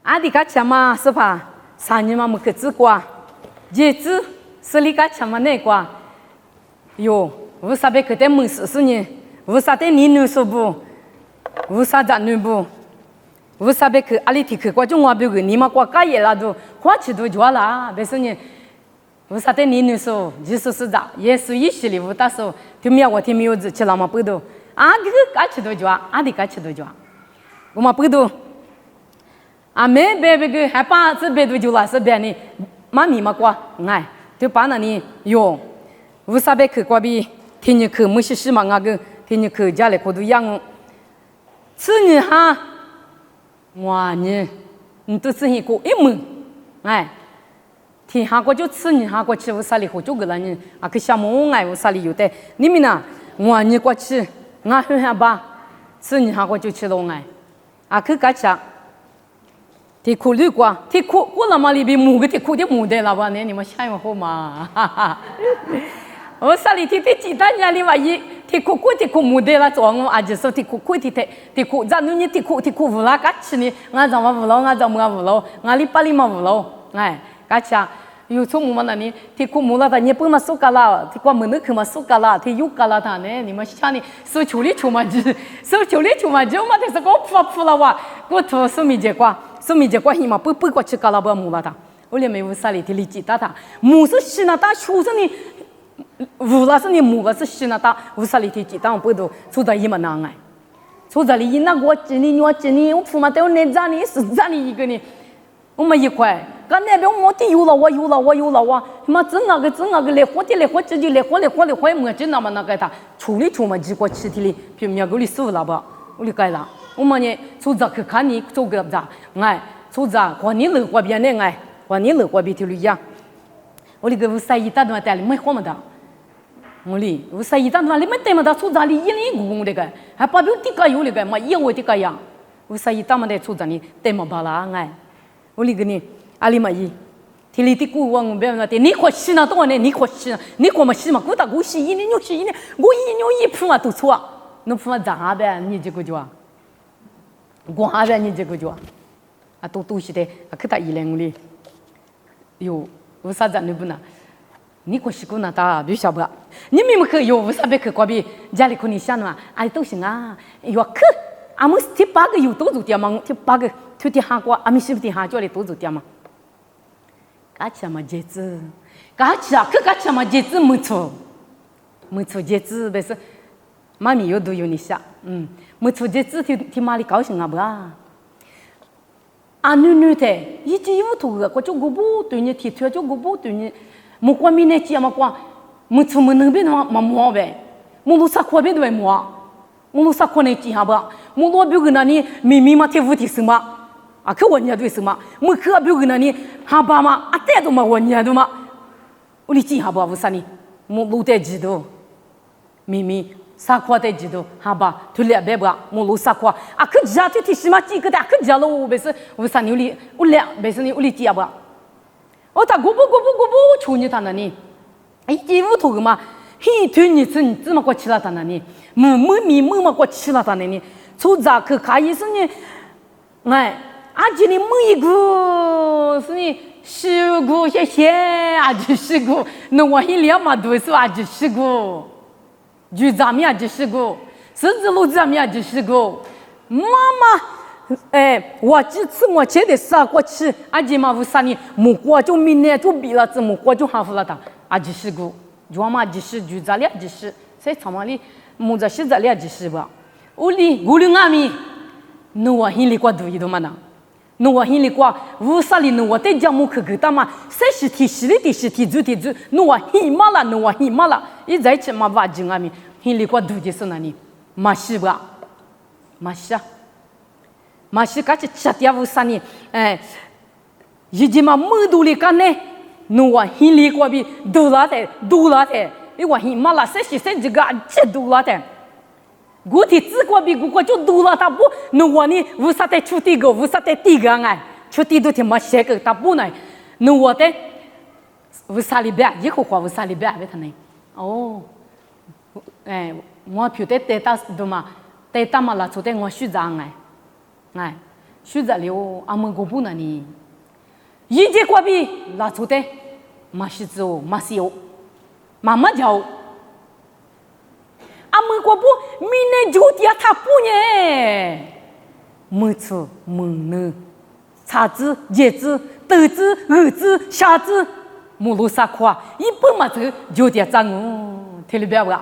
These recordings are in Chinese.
阿弟个钱嘛是吧？3年嘛没个子过，日子是你个钱嘛那过，哟，为啥别个在门40年？为啥在你说不？为啥在你不？为啥别个阿里提去过中华别个你嘛过家也拉都花起都做了，别说你。为啥在你说？就是是咋？也是一系列，我打说，听没我听没有子去了嘛不都？啊，这个干起都做，阿弟干起都做，我嘛不都。啊，没别个还把这别都就了是别呢，妈咪嘛过，哎，就把那里哟，为啥别去过比？听你去没事嘛，那个听你去家里可都养，吃你哈，哇你，你都是一个一门，哎。听哈过就吃你哈过去，为啥里好久个了呢？啊，去项目哎，为啥里有的？你们呢？我你过去，我很想把吃你哈过就去了哎，啊去干啥？提苦绿过，提苦过了嘛里边木个提苦的木的了吧？那你们想一好嘛？哈哈，我啥里提几单年里话一提苦过提苦木的了，做我阿姐说提苦过提苦，咱你提苦无啦干起呢？我怎么无了？我怎么无了？我里巴里嘛无了？哎。干啥？有从我们那里，提苦木了，他你不嘛收干了，提过门头去嘛收干了，提有干了他呢？你们想呢？收球里球嘛就，收球里球嘛就嘛，但是我扑了哇，我头收米结果你嘛不过去干了不木了他，我连没有啥里提里记得他，木是西那大，树是你，木了是你木了是西那大，无啥里提记得我不都出在一么难哎，出在里那我今年我铺嘛都有那张呢，是张呢一个呢，我们一块。刚那边我的有了哇，妈整那个来活自己来活没整那么那个他处理嘛几个气体里，就苗个里收了吧，我里改了，我们呢出这去看你做个啥，哎，出这和你乐过边的哎，和你乐过边的一样，我里个啥一大段带里没活么的，我里我啥一大段里没带么的出这里一零公的个，还把别的个有那个嘛一我的个样，我啥一大么的出这里带么巴啦哎，我里个呢。阿里嘛伊，提里的古往别那的，你可洗那多呢？你可洗那，你可么洗嘛？古大古洗一年，你洗一年，我一年一铺嘛都错，侬铺嘛咋呗？你这个就啊，我呗你这个就啊，都是的，啊可大一两里，哟，为啥子你不拿？你可洗过那大，别晓不？你们可有为啥别去过比家里可你想嘛？啊都行啊，哟可，阿们提八个有多少点嘛？提八个，提的哈过，阿们是不是哈叫里多少点嘛？干起嘛节制，干起嘛节制没错节制，但是妈咪有都有你想，没错节制提妈里高兴啊不啊？啊女的，一直有头个，我就个不对你提出就个不对你，没关米那姐嘛关，没错没能变嘛摸呗，没路啥可别对摸，没路啥可能记下不？没路别个那里咪嘛提不提什么？啊，可我伢对什么？没可别个那里哈巴嘛，啊带都嘛我伢都嘛，我哩记哈巴不啥呢？没路带记都，咪啥块带记都哈巴，推两百吧，没路啥块啊？可家推提什么几个的？可家了我不是我啥呢？我俩不是呢？我哩记哈巴，我他过不，求你他那里，哎，一屋头个嘛，嘿推你怎么过去了他那里？没嘛过去了他那里，从咋去看医生呢？哎。阿姐，你每一个是你洗过谢阿姐洗过，那我一两嘛都是阿姐洗过，就咱们阿姐洗过，甚至路咱们阿姐洗过。妈妈，哎，我几次我记得啥过去，阿姐嘛为啥呢？木瓜就明年就毕了，这木瓜就哈服了他，阿姐洗过，就我嘛阿姐洗，就咱俩阿姐洗，在厂嘛里木在洗咱俩阿姐洗吧。我哩阿米，那我心里过多一多嘛呢？侬我心里过，无啥哩侬我在家木去给他嘛，谁是提洗的提住，侬我心嘛了，一在一起嘛挖进阿米，心里过多就是那里，马西吧，马西开始吃掉无啥呢？哎，一直嘛没多哩干呢，侬我心里过比多了的，因为心嘛了，谁这个吃多了的。我的自个比我就多了，他不，那我呢？为啥在出地个？为啥在地个哎？出地都他妈写个，他不呢？那我的为啥里边？以后话为啥里边？为他呢？哦，哎，我觉得带到嘛，带到嘛了，就带我学长哎，学着了阿们个不那里，一节过比拉出的，马西走马西有，妈妈叫，阿们个不明年就dia他不呢，没错没呢，叉子、叶子、豆子、儿子、虾子，木路啥块，一本嘛走就dia脏哦，听了别个。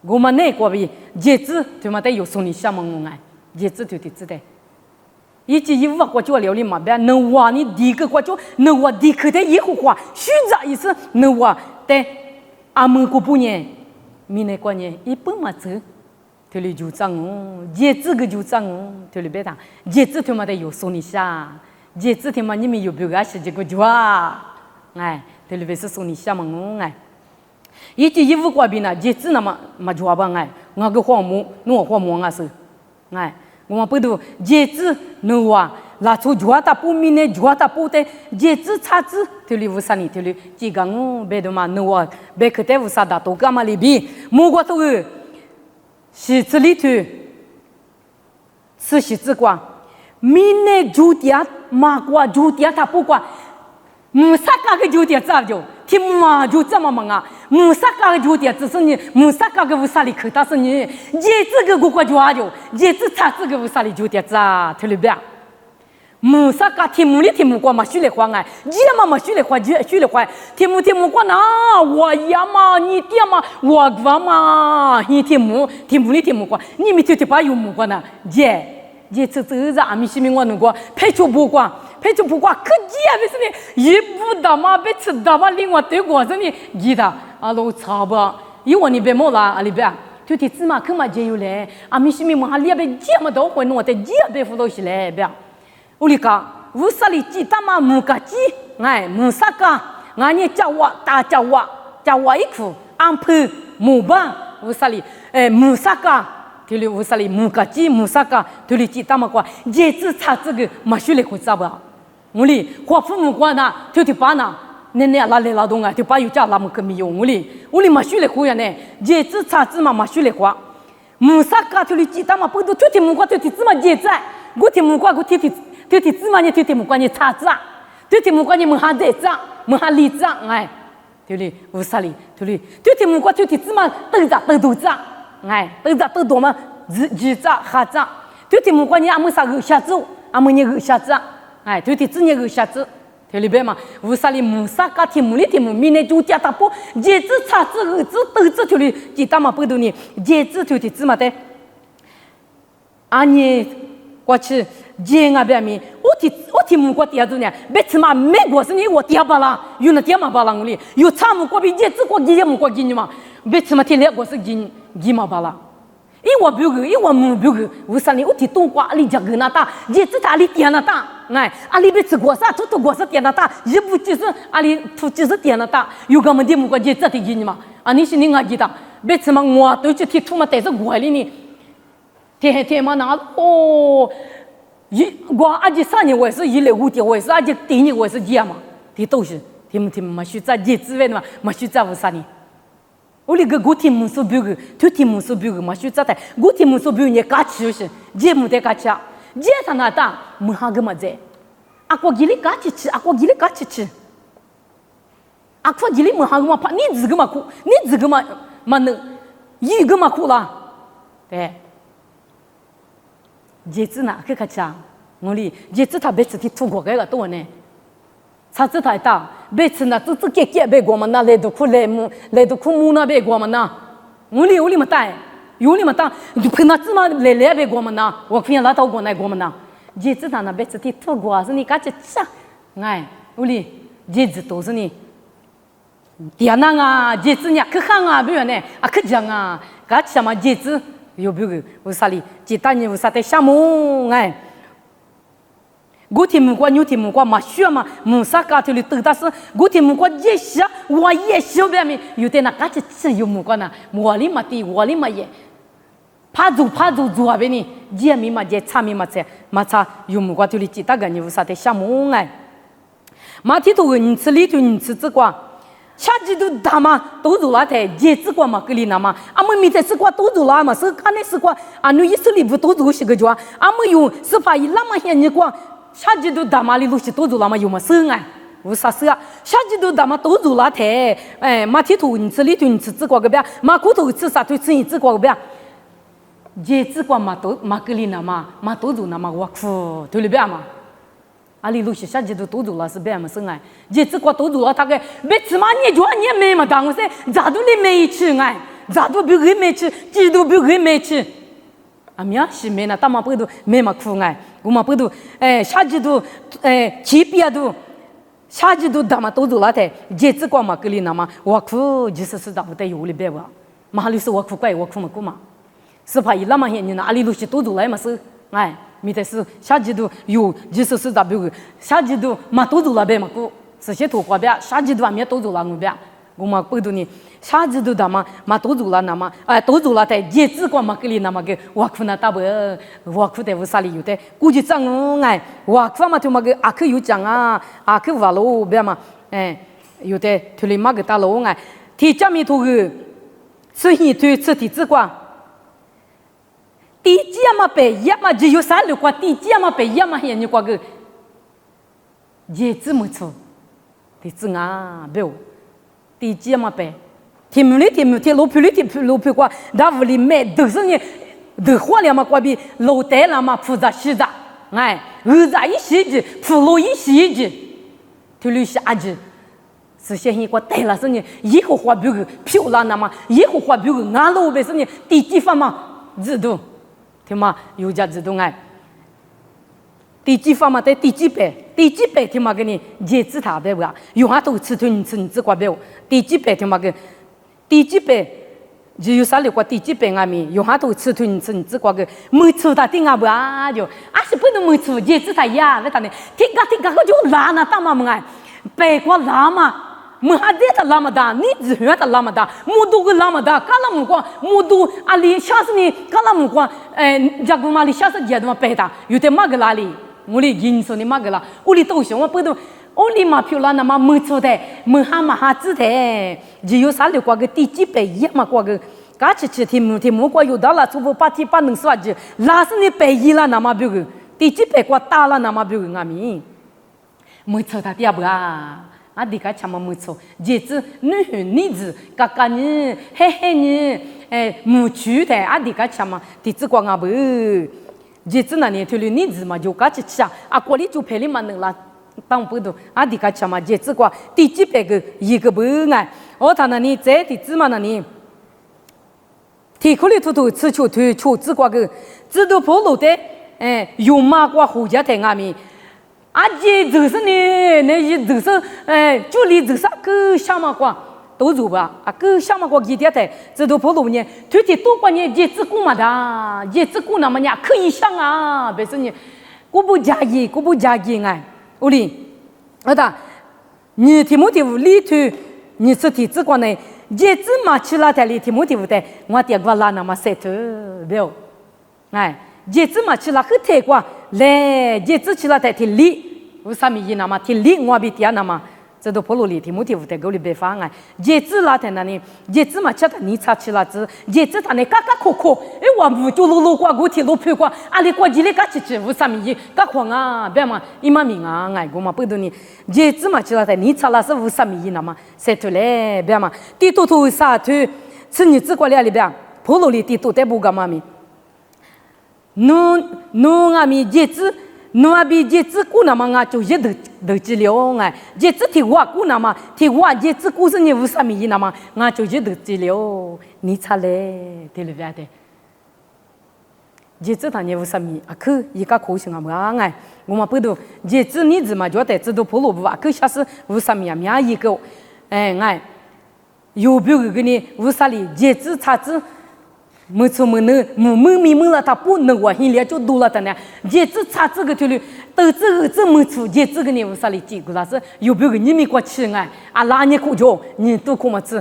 我们那个比叶子对嘛得有送你下门我哎，叶子对的知的。以及一物国家料理嘛别能话你第一个国家能话第一的一个话，选择意思能话的阿门个不呢，明年过年一本嘛走，对了就脏哦，叶子个就脏哦，对了别打，叶子对嘛得有送你下，叶子对嘛你们有别个是这个就啊，哎，对了别是送你下门哦哎。以及一物国比呢，叶子那么嘛就话吧哎，我个黄木，我黄木啊是，哎，我们不都叶子能话，拉出就他不明呢，就他不的叶子叉子，对了无啥呢，对了几个我别的嘛能话，别个的无啥的都干嘛里比，木瓜头个，是这里头，是西子瓜，明呢就点马瓜就点他不瓜。啥个就点咋就？听嘛就这么忙啊！啥个就点只是你，啥个无啥里口，但是你，叶子个国家就，叶子叉子个无啥里就点咋？听了没？啥个听木里听木瓜嘛，学来话哎，叶嘛学来话，学来话，听木瓜那我呀嘛，你爹嘛，我瓜嘛，你听木里听木瓜，你们就把有木瓜呢？叶子走着阿米西米我能瓜，配出不瓜。配就不挂，可急啊！为什么？一不打嘛，被吃打嘛，另外对过子呢，记得啊，老差吧？因为你别莫啦，阿里边，就提芝麻可嘛就有嘞，阿米西米嘛，里边这么多会弄的，这边辅导起来边，我哩讲，乌沙里鸡蛋嘛，木个鸡，哎，木啥个？俺你叫我大叫我一口，安排木板，乌沙里，木啥个？对了，乌沙里木个鸡，木啥个？对了，鸡蛋嘛，瓜，叶子叉子个，嘛学来会咋吧？我哩，花父母管呐，就把那，那拉来劳动啊，就把有家那么个没有。我哩嘛学来会呀呢，叶子叉子嘛学来花，木啥个就哩鸡蛋嘛，不都就听木瓜就听芝麻叶子，我听木瓜我听芝麻呢，听木瓜呢叉子啊，就听木瓜呢木哈叶子，木哈梨子哎，对哩，乌啥哩，对哩，就听木瓜就听芝麻豆子，哎，豆多嘛，日子哈子，就听木瓜呢阿么啥个下子，阿么呢个下子。哎，对的，只年个下子，对里边嘛，乌沙里木啥个天木里天木，明年就加大波，叶子叉子儿子豆子对里，鸡蛋嘛不多呢，叶子对的芝麻的，安尼过去叶啊边面，我听木瓜点子呢，别吃嘛，美国是你我点巴啦，有那点嘛巴啦我哩，有差木瓜比叶子瓜叶木瓜给你嘛，别吃嘛天来我是给嘛巴啦。因为别个，因为没别个，为啥呢？我听东瓜，阿里讲个那大，叶子他阿里点那大，哎，阿里别吃果啥，土果啥点那大，一不就是阿里土就是点那大，有个么的木瓜叶子的给你嘛？啊，你是你阿记得，别吃嘛，我都去听土嘛，但是锅里呢，天嘛那哦，我阿姐3年我是1来5天，我是阿姐第2我是这样嘛，这都是听嘛，学在叶子外嘛，嘛学在为啥呢？我哩个听木手表个，就听木手表个嘛，学咋的？我听木手表你嘎起就是，节目得嘎起啊，节他那打，没哈个么子？阿哥给你嘎起吃，阿哥给你嘎起吃，阿哥给你没哈个么怕？你这个嘛苦，你这个嘛能，一个嘛苦啦，对。节子哪个嘎起啊？我哩节子他别吃的土锅个多呢。叉子太大，别吃那只给别过嘛那来都苦木那别过嘛那，我哩么大，有哩么大，就碰那芝麻来别过嘛那，我看那刀过来过嘛那，叶子他那别吃的土锅是你嘎起吃，哎，我哩叶子都是你，点那啊，叶子呢可香啊，不然呢啊可香啊，嘎起嘛叶子有别个为啥哩？鸡蛋呢为啥得香么？哎。我听木瓜，你听木瓜嘛，学嘛，木啥家头里都但是我听木瓜也学，我也学边面有点那嘎子吃有木瓜呢，我里嘛地，我里嘛也，怕做做啊边呢，也咪嘛也差咪嘛吃，嘛差有木瓜头里几大个你为啥得项目哎，马蹄头你吃里头你吃这瓜，下季度大嘛都做了的，节子过嘛格里那嘛，俺们明天是过都做了嘛，是看的是过，俺们一手里不都做些个叫，俺们用是怕一那么些你过，下季度大嘛里路些都做了嘛，有么事哎？无啥事啊？下季度大嘛都做了的，马蹄头你吃里头你吃这个个别，马骨头吃啥头吃你这个个别，节子过嘛都嘛格里那嘛，嘛都做那嘛我哭，对了别嘛。阿里路些下季度都做了是别么事哎，节子过都做了，大概别起码你就你没嘛当我说，咋都你没吃哎，咋都别个没吃，几都别个没吃，啊苗是没那，大嘛不都没嘛哭哎，我嘛不都下季度起别都。下季度大嘛都做了的，节子过嘛格里那嘛，我哭就是咋不得有里别哇，马里是我哭怪我哭嘛哭嘛，是怕一那么些人阿里路些都做来嘛是哎。没得事，下季度有就是咋比如下季度嘛都做了呗嘛，姑这些土话呗，下季度还没都做了我呗，我嘛不懂你下季度的嘛都做了那么都做了的，节子过嘛给你那么个我哭那大不，我哭的无啥理由的，估计长哎，我哭嘛就嘛个阿克有讲啊，阿克话喽呗嘛，有的推里嘛个大喽哎，提家里头个，所以对这提子过。地基嘛白呀嘛只有啥路过地基嘛白呀嘛现你过个节子没错地子啊不地基嘛白天木里天木天路皮里天路皮过大屋里买都是你都花了嘛过比楼带了嘛铺着洗着哎儿子一洗着铺路一洗着就留下着是些你过带了是你以后花比个漂亮那么以后花比个俺路呗是你地基方嘛知道听嘛，有家自动爱。第几方嘛？在第几百听嘛？给你节子他别个，有哈都吃吞吃你只挂别个。第几百听嘛？个第几百就有啥了？挂第几百阿米，有哈都吃吞吃你只挂个，没吃他顶阿不啊就，阿是不能没吃节子他呀，那当然，听个就拉那当嘛么哎，白瓜拉嘛。Muhadir lamada, ni zuhya lamada, mudu lamada, kalamukwa, mudu ali shasni kalamukwa, jagumali shasa jadma peta, yute maglali, muli ginso ni magla, uli tosho, wa pedo, oli ma pula na ma mutso de, muhama hatsu de, jiyo sali kwa ge ti jipe yama kwa ge, gachi chi timu kwa yu dala tubo pati pa nung swaji, lasni pe yila na ma bugu, ti jipe kwa tala na ma bugu ngami, mutso ta diabla. 阿弟个什么没错，节子女子嘎嘎呢，嘿嘿呢，母猪的阿弟个什么，弟子光阿不，节子那年头的女子嘛就嘎去吃啊，阿过里就陪你嘛能啦，当不懂阿弟个什么节子光，第几百个一个不爱，我他那里在弟子嘛那里，提口里头吃球推球子光个，知道跑路的，有马过胡家在阿面。 阿姐就是呢，那些就是就离就是个小马瓜都做吧，啊个小马瓜一点的，这都跑路呢，具体多关呢，节子过嘛的，节子过那么呢可以想啊，别说呢，我不介意哎，我哩，儿子，你题目题目里头，你是题子过呢，节子嘛起来的里题目题目的，我点过来那么塞头，没有，哎。 节子嘛起来很太过，来节子起来在田里，为啥么意那么田里我比地那么，这都跑路里田木田在沟里别放啊。节子那天那里，节子嘛吃的你吃起来子，节子他那嘎嘎扣扣，我不就路过过田路跑过，阿里过几里嘎吃，为啥么意？嘎慌啊，别嘛，伊嘛命啊，哎，我嘛不懂你，节子嘛起来在你吃了是为啥么意那么，晒出来别嘛，地头头啥头，吃你只过来里边，跑路里地头在不干嘛咪？ 侬阿咪节子，侬阿比节子过那么啊，就一头治疗哎，节子提话过那么，提话节子过是你为啥么意那么，啊就一头治疗，你查嘞，对了不对？节子他你为啥么啊？可一个可行啊么哎，我们不懂节子你怎么觉得这都跑路不啊？可下是为啥么呀？面一个，哎，有别个呢？为啥哩？节子查子。 没错，没了，他不能我心里就多了的呢。节子查这个条路，都这没错，节这个呢，为啥哩结果那是有别个你没过去哎，啊拉你过去，你都可么子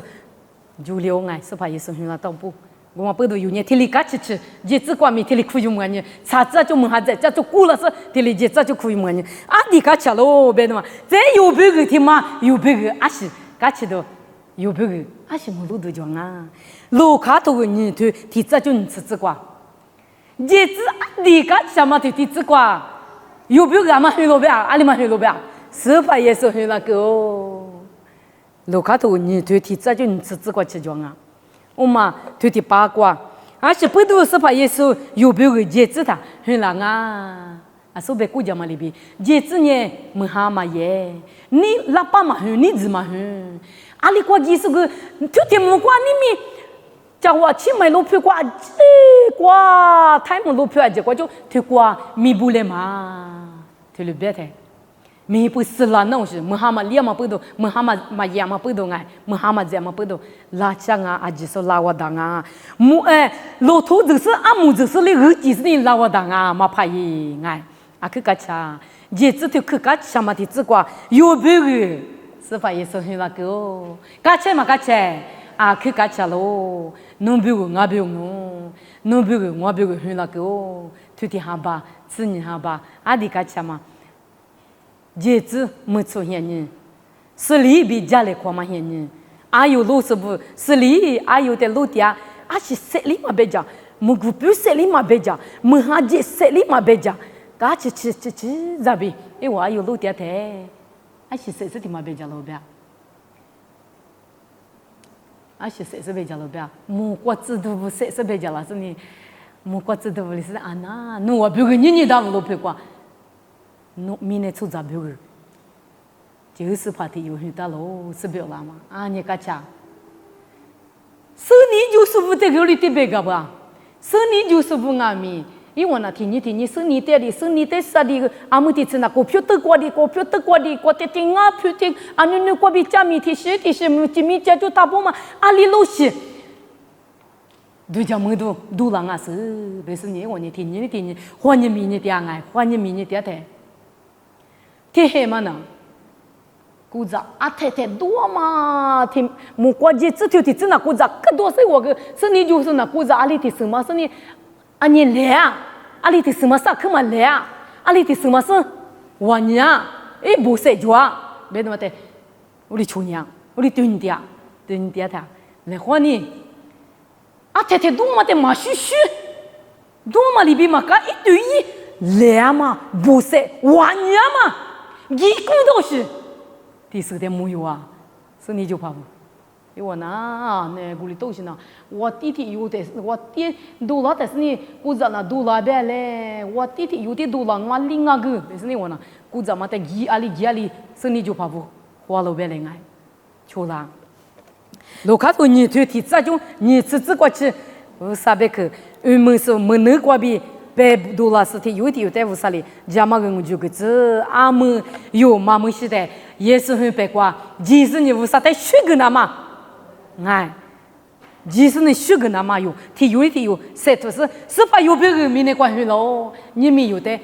就了哎，是怕也是很难当不。我们不都有年天里干吃，节子光面天里可以么呢？查这就没啥子，这就过了是天里节这就可以么呢？啊，你干吃喽，别的嘛，再有别个天嘛，有别个啊是干吃的。有别个，还是我路都讲啊，路卡头个你头提这就你吃这瓜，日子你个什么头提这瓜，有别个阿妈去路边，阿里妈去路边，是吧？也是去那个，路卡头你头提这就你吃这瓜吃讲啊，我嘛头提八卦，而且不都是吧？也是有别个日子他去那啊。啊，说白国家嘛里边，日子呢，没哈嘛耶，你拉巴嘛哼，你子嘛哼，阿里国技术个，就天木瓜你咪，叫我去买路票瓜，瓜，太木路票结果就推瓜米不来嘛，推了别太，米不死了那是，没哈嘛连嘛不都，没哈嘛也嘛不都哎，没哈嘛这嘛不都，拉枪啊，阿吉说拉我当啊，木路途就是阿木就是那个几十年拉我当啊，嘛怕伊哎。啊，去干啥？日子就去干啥嘛？的只管有别个，是吧？也是很那个，干啥嘛干啥？啊，去干啥喽？侬别个，我别个侬，侬别个，我别个很那个，土地哈巴，子女哈巴，啊，的干啥嘛？日子没出现呢，是里比家里过嘛现呢？啊，有路是不？是里啊，有的路点，啊是十里嘛别讲，没股票十里嘛别讲，没哈节十里嘛别讲。嘎吃，咋比？因为我有路点的，还是谁是地嘛别家路边？还是谁是别家路边？木瓜子都不谁是别家了，是你木瓜子都不是安那，侬我别个你当路别过，侬明年出咋别个？就是怕的有很大路是别了嘛？啊，你嘎吃？生你就是不得个里的别个吧？生你就是不安米。因为那天你生你带啥的，阿姆的是那股票得过的，股票得过的，过的听啊票的，阿你过比加米的些，米家就大波嘛，阿里老些，对家门都啷个是，不是你我你听，换你明年的爱，换你明年的台，天黑嘛呢？古早啊，太多嘛，听木瓜节这条的真那古早，可多是我个，是你就是那古早阿里的什么是你。啊，你来啊！阿里的什么啥？干嘛来啊？阿里的什么事？我娘，哎，不是就啊，别那么的，我的穷娘，我的对你爹他来换你。啊，太多嘛的嘛嘘嘘，多嘛里边嘛干一对一来嘛，不是我娘嘛，一个都是，第四天没有啊，是你就怕不？因为那屋里都是那，我弟弟有的，我爹多了，但是呢，姑丈那多了别嘞，我弟弟有的多了，我另外个，但是呢我那姑丈嘛在阿里，是你就怕不，花了别来爱，错啦。如果说你对提这种你自己过去，我啥别去，们是没能过比。别多了事体，有的无啥哩，家嘛跟我就个子，阿们有妈们时代也是很白瓜，其实你无啥在学个那嘛。哎，其实你学个那么有，有，实在是把有别个没那关系喽，你没有的，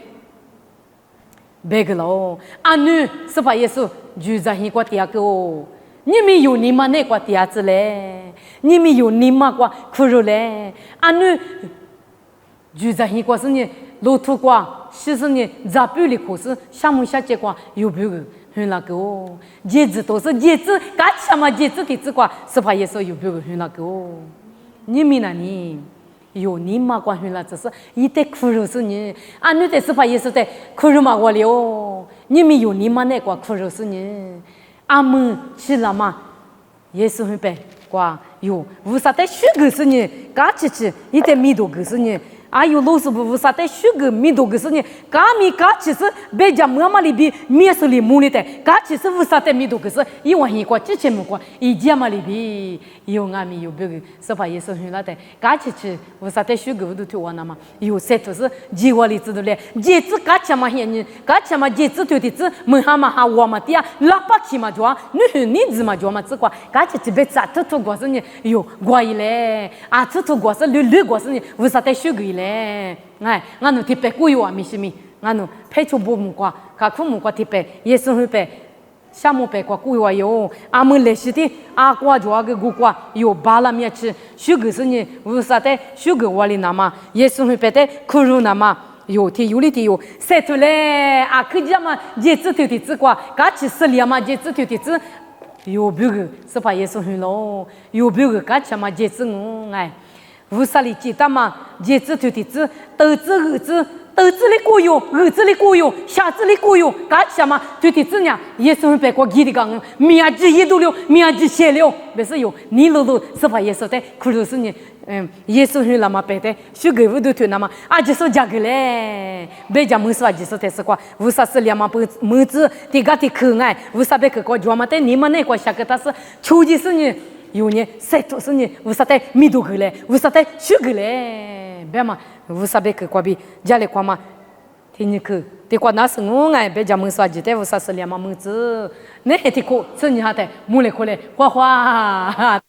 别个喽，啊女是把也是就在一个第二个哦，你没有你妈那个第二子嘞，你没有你妈个苦肉嘞，啊女就在一个是你路途过，其实你咋不离可是项目下结果有别个。很那个哦，日子都是日子，干什么日子的这个是怕也是有别个很那个哦。你们那你有你妈关很那，只是一点苦肉是你，啊你的是怕也是的苦肉嘛我了哦。你们有你妈那个苦肉是你，阿们吃了嘛也是很白瓜有，无啥的血个是你，干吃一点米多个是你。啊，有老师不无啥在学个米多个是呢，嘎其实别讲妈妈里边面是里母里的，嘎其实无啥在米多个是，因为一个之前没过，一家嘛里边有俺们有别个，是吧？也是很那的，嘎其实无啥在学个我都听完了嘛，有些都是计划里知道嘞，节子嘎起嘛现呢，嘎起嘛节子对的子，门哈嘛哈我嘛的呀，喇叭起嘛就啊，你子嘛就嘛只管，嘎其实别咋突过是呢，有怪嘞，啊突过是绿过是呢，无啥在学个嘞。哎，俺们特别贵哇，没什么，俺们配出不木瓜，卡苦木瓜特别，也是很白，项目白瓜贵哇哟，俺们那些的阿瓜就那个古瓜有巴拉面吃，学个是呢，无啥的，学个我里那嘛，也是很白的，苦肉那嘛。有的有的有，晒出来啊！可讲嘛，节子头的子瓜，嘎起10两嘛，节子头的子，有别个是把耶稣很咯，有别个干什么节子我哎，无啥里记得嘛？节子就的子，豆子儿子。豆子里过有，儿子里过有，虾子里过有，干什么？就的子呢？耶稣别过记的讲，面积一度了，面积写了，不是有你露露是把耶稣的，可是呢，耶稣很那么白的，许个我都听那么，啊，就是这个嘞，别讲没说耶稣的是quoi，为啥是两么不母子的个的可爱，为啥别个过专门的你们那个下个他是，初级是呢。有呢，谁都是呢？为啥在米多个嘞？为啥在许个嘞？别嘛，为啥别个过比家里过嘛？听你去，对过那是我哎，别讲门刷记得为啥是两么门子？那还得过，这你还得木来过来，花花。